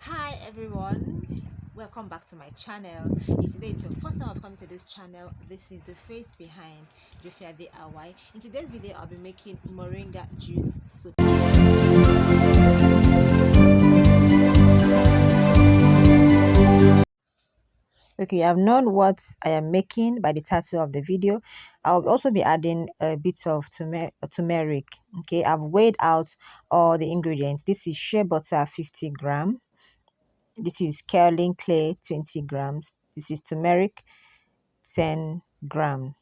Hi everyone, welcome back to my channel. If today is your first time of coming to this channel, this is the face behind Jofia DIY. In today's video, I'll be making moringa juice soup. Okay, I've known what I am making by the title of the video. I'll also be adding a bit of turmeric. Okay, I've weighed out all the ingredients. This is shea butter 50 grams. This is Kaolin clay 20 grams. This is turmeric 10 grams.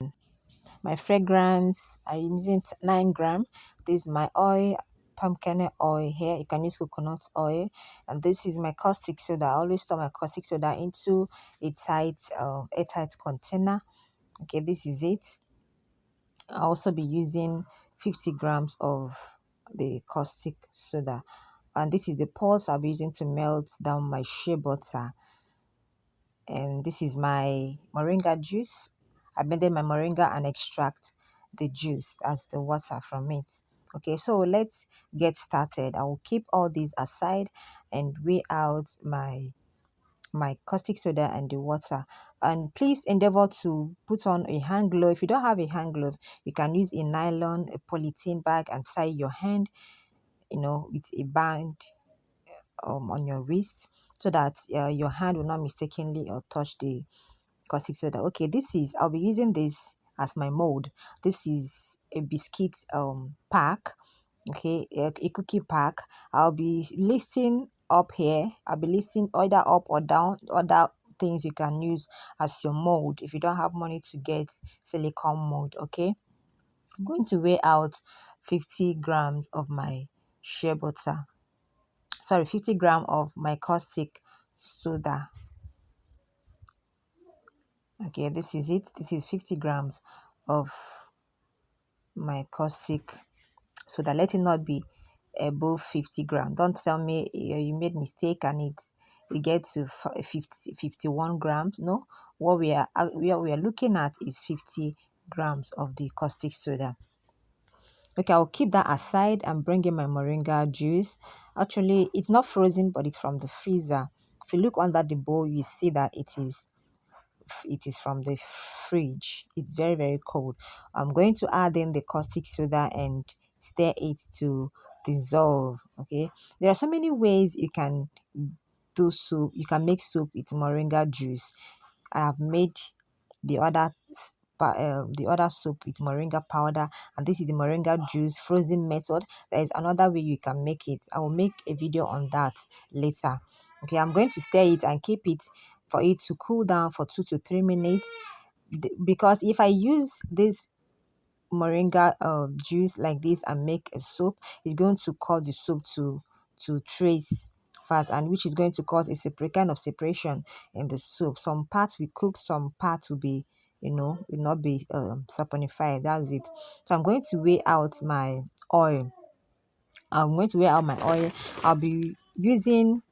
My fragrance, I'm using 9 gram. This is my oil, palm kernel oil here. You can use coconut oil. And this is my caustic soda. I always store my caustic soda into a airtight container. Okay, this is it. I'll also be using 50 grams of the caustic soda. And this is the pot I'll be using to melt down my shea butter. And this is my moringa juice. I blended my moringa and extract the juice as the water from it. Okay, so let's get started. I will keep all these aside and weigh out my caustic soda and the water. And please endeavor to put on a hand glove. If you don't have a hand glove, you can use a nylon, a polythene bag and tie your hand, with a band on your wrist so that your hand will not mistakenly or touch the caustic soda. Okay, I'll be using this as my mold. This is a biscuit pack. Okay, a cookie pack. I'll be listing up here. I'll be listing either up or down other things you can use as your mold if you don't have money to get silicone mold. Okay, I'm going to weigh out 50 grams of my shea butter. Sorry, 50 gram of my caustic soda. Okay, this is it. This is 50 grams of my caustic soda. Let it not be above 50 grams. Don't tell me you made mistake and it gets to 51 grams. No, what we are looking at is 50 grams of the caustic soda. Okay, I'll keep that aside and bring in my moringa juice. Actually, it's not frozen, but it's from the freezer. If you look under the bowl, you see that it is from the fridge. It's very, very cold. I'm going to add in the caustic soda and stir it to dissolve. Okay, there are so many ways you can do soup. You can make soup with moringa juice. I have made the other the other soup with moringa powder, and this is the moringa juice frozen method. There is another way you can make it. I will make a video on that later. Okay, I'm going to stir it and keep it for it to cool down for 2 to 3 minutes, because if I use this moringa juice like this and make a soup, it's going to cause the soup to trace fast, and which is going to cause a separate kind of separation in the soup. Some parts will cook, some parts will be will not be saponified. That's it. So I'm going to weigh out my oil. I'll be using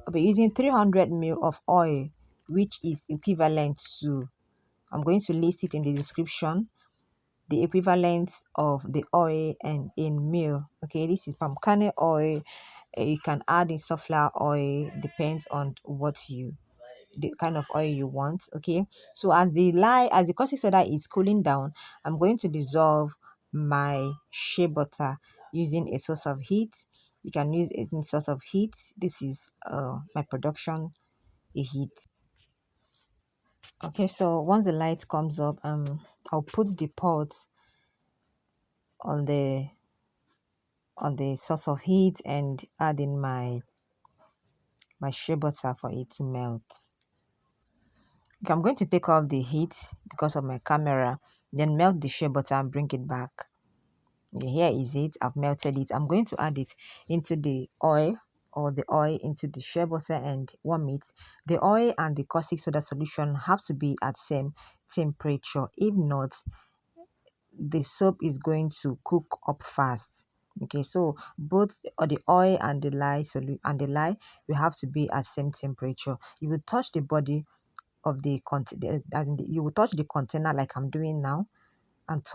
300 ml of oil, which is equivalent to, I'm going to list it in the description, the equivalent of the oil and in meal. Okay, this is palm kernel oil. You can add in sunflower oil, depends on the kind of oil you want. Okay, so as the caustic soda is cooling down, I'm going to dissolve my shea butter using a source of heat. You can use any source of heat. This is my production heat. Okay, so once the light comes up, I'll put the pot on the source of heat and add in my shea butter for it to melt. Okay, I'm going to take off the heat because of my camera, then melt the shea butter and bring it back. Okay, here is it. I've melted it. I'm going to add it into the oil, or the oil into the shea butter, and warm it. The oil and the caustic soda solution have to be at same temperature. If not, the soap is going to cook up fast. Okay, so both the oil and the lye will have to be at same temperature. You will touch the body of the container, you will touch the container like I'm doing now, and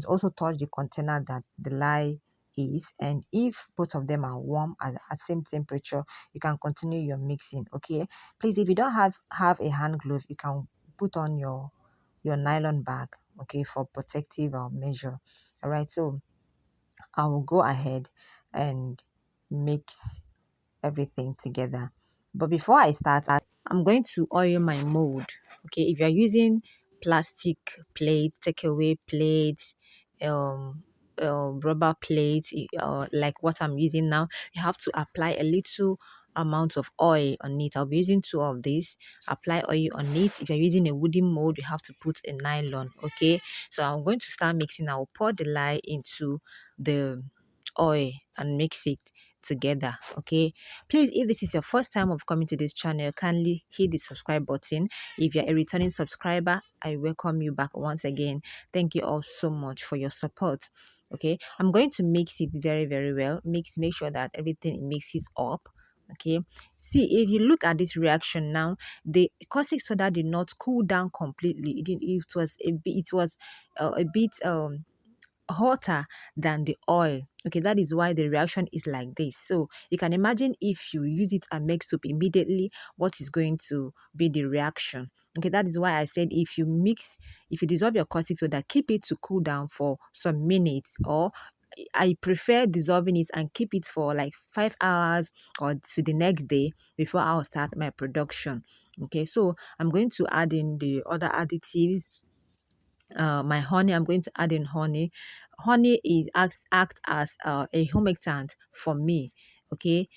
also touch the container that the lye is, and if both of them are warm at same temperature, you can continue your mixing. Okay, please, if you don't have a hand glove, you can put on your nylon bag, okay, for protective measure. All right, so I will go ahead and mix everything together. But before I start, I'm going to oil my mold. Okay, if you're using plastic plates, takeaway plates, um, rubber plates, like what I'm using now, you have to apply a little amount of oil on it. I'll be using two of these. Apply oil on it. If you're using a wooden mold, you have to put a nylon. Okay, so I'm going to start mixing. I'll pour the lye into the oil and mix it together. Okay, please, if this is your first time of coming to this channel, kindly hit the subscribe button. If you're a returning subscriber, I welcome you back once again. Thank you all so much for your support. Okay, I'm going to mix it very, very well. Make sure that everything mixes up. Okay, see, if you look at this reaction now, the caustic soda did not cool down completely. It was a bit, a bit hotter than the oil. Okay, that is why the reaction is like this. So you can imagine if you use it and make soup immediately, what is going to be the reaction. Okay, that is why I said if you dissolve your caustic soda, keep it to cool down for some minutes, or I prefer dissolving it and keep it for like 5 hours or to the next day before I'll start my production. Okay, so I'm going to add in the other additives. My honey, I'm going to add in honey. Honey is act as a humectant for me. Okay,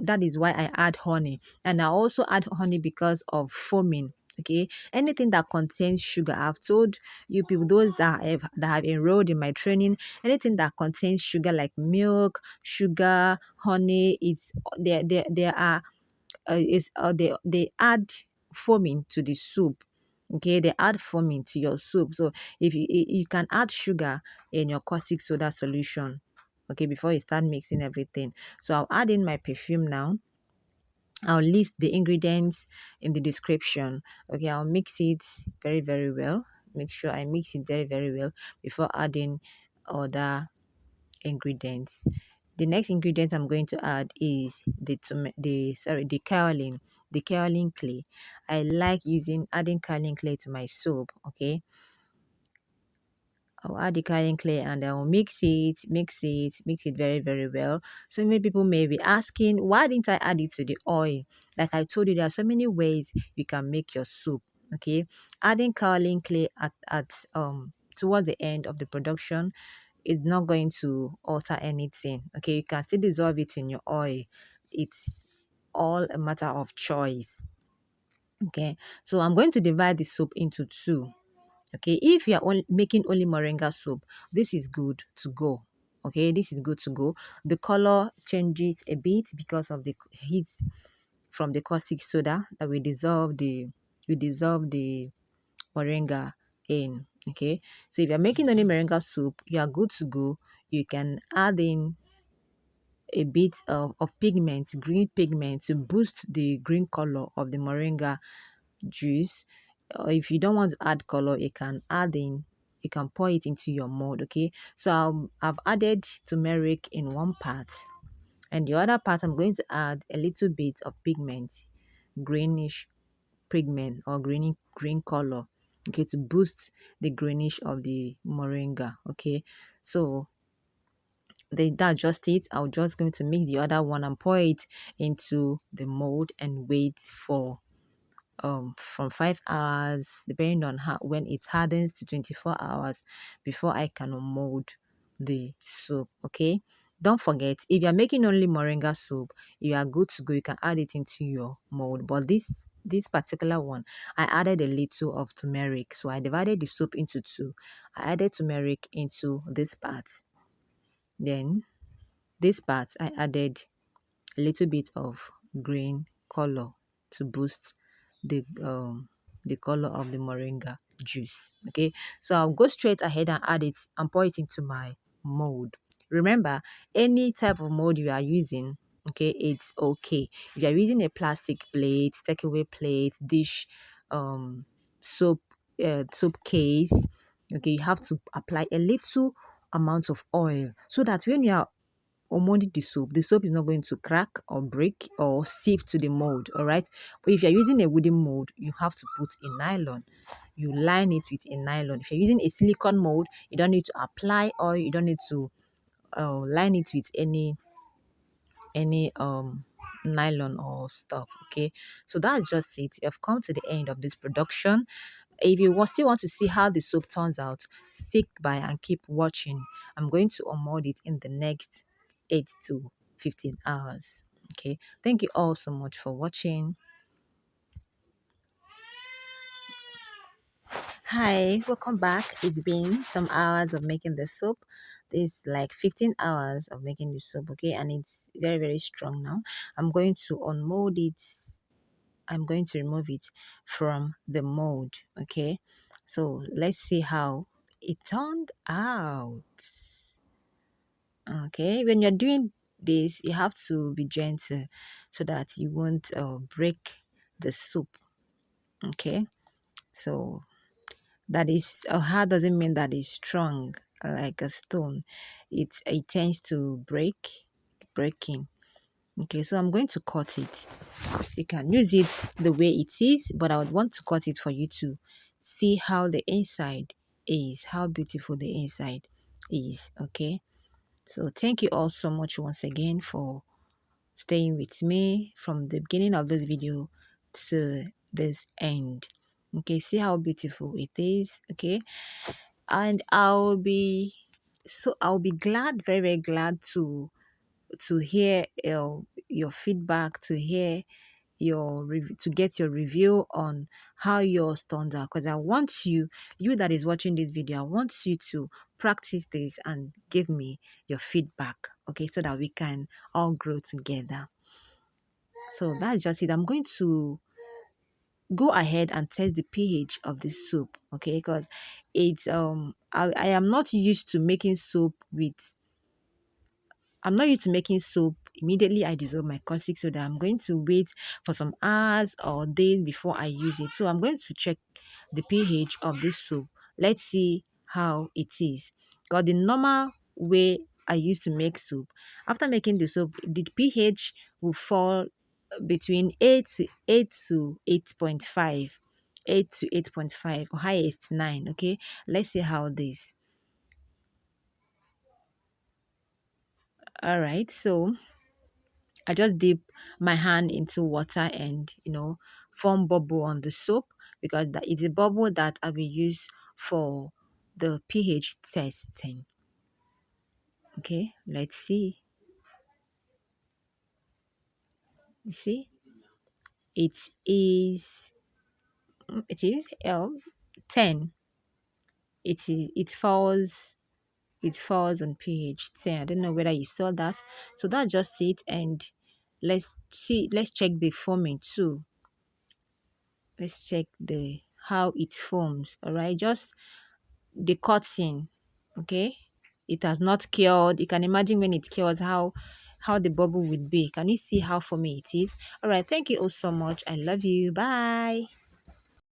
that is why I add honey, and I also add honey because of foaming. Okay, anything that contains sugar, I've told you people, those that have enrolled in my training, anything that contains sugar like milk, sugar, honey, it's there are they add foaming to the soup. Okay, they add foaming to your soup. So if you can add sugar in your caustic soda solution, okay, before you start mixing everything. So I'll add in my perfume now. I'll list the ingredients in the description. Okay, I'll mix it very, very well. Make sure I mix it very, very well before adding other ingredients. The next ingredient I'm going to add is the kaolin clay. I like adding kaolin clay to my soup. Okay, I'll add the kaolin clay and I'll mix it very, very well. So many people may be asking, why didn't I add it to the oil? Like I told you, there are so many ways you can make your soup. Okay, adding kaolin clay at towards the end of the production, it's not going to alter anything. Okay, you can still dissolve it in your oil. It's all a matter of choice. Okay, so I'm going to divide the soup into two. Okay, if you are making only moringa soup, this is good to go. Okay, this is good to go. The color changes a bit because of the heat from the caustic soda that we dissolve the moringa in. Okay, so if you're making only moringa soup, you are good to go. You can add in a bit of pigment, green pigment, to boost the green color of the moringa juice. Or if you don't want to add color, you can pour it into your mold. Okay, so I've added turmeric in one part, and the other part I'm going to add a little bit of pigment, greenish pigment or green color. Okay, to boost the greenish of the moringa. Okay, so that's just it. I'm just going to mix the other one and pour it into the mold and wait for from 5 hours, depending on how when it hardens, to 24 hours before I can mold the soup. Okay, don't forget, if you're making only moringa soup, you are good to go. You can add it into your mold, but this particular one, I added a little of turmeric, so I divided the soup into two. I added turmeric into this part, then this part I added a little bit of green color to boost the color of the moringa juice. Okay, so I'll go straight ahead and add it and pour it into my mold. Remember, any type of mold you are using, okay, it's okay. If you are using a plastic plate, takeaway plate, dish, soap soap case, okay, you have to apply a little amount of oil so that when you are molding the soap is not going to crack or break or sieve to the mold. All right. But if you're using a wooden mold, you have to put a nylon. You line it with a nylon. If you're using a silicone mold, you don't need to apply oil. You don't need to line it with any nylon or stuff. Okay, so that's just it. You have come to the end of this production. If you still want to see how the soap turns out, stick by and keep watching. I'm going to unmold it in the next 8 to 15 hours. Okay, thank you all so much for watching. Hi, welcome back. It's been some hours of making the soap. This like 15 hours of making the soap, okay, and it's very, very strong now. I'm going to unmold it. I'm going to remove it from the mold, okay? So let's see how it turned out. Okay, when you're doing this, you have to be gentle so that you won't break the soup, okay? So that is hard doesn't mean that it's strong like a stone. It tends to breaking. Okay, so I'm going to cut it. You can use it the way it is, but I would want to cut it for you to see how the inside is, how beautiful the inside is. Okay, so thank you all so much once again for staying with me from the beginning of this video to this end. Okay, see how beautiful it is. Okay, and I'll be glad, very, very glad to hear your feedback, to hear to get your review on how your turned out, because I want you that is watching this video, I want you to practice this and give me your feedback, okay, so that we can all grow together. So that's just it. I'm going to go ahead and test the pH of this soup, okay, because it's I am not used to making soup with I'm not used to making soap. Immediately I dissolve my caustic soda. I'm going to wait for some hours or days before I use it. So I'm going to check the pH of this soap. Let's see how it is. Because the normal way I used to make soup, after making the soap, the pH will fall between 8 to 8.5. 8 to 8.5 or highest 9. Okay, let's see how this. All right, so I just dip my hand into water and form bubble on the soap, because that is a bubble that I will use for the pH testing. Okay, let's see. You see, it is L 10. It falls on pH 10. I don't know whether you saw that. So that's just it, and let's check the forming too. Let's check the how it forms. All right, just the cutting, okay, it has not cured. You can imagine when it cures how the bubble would be. Can you see how for me it is? All right, thank you all so much. I love you. Bye.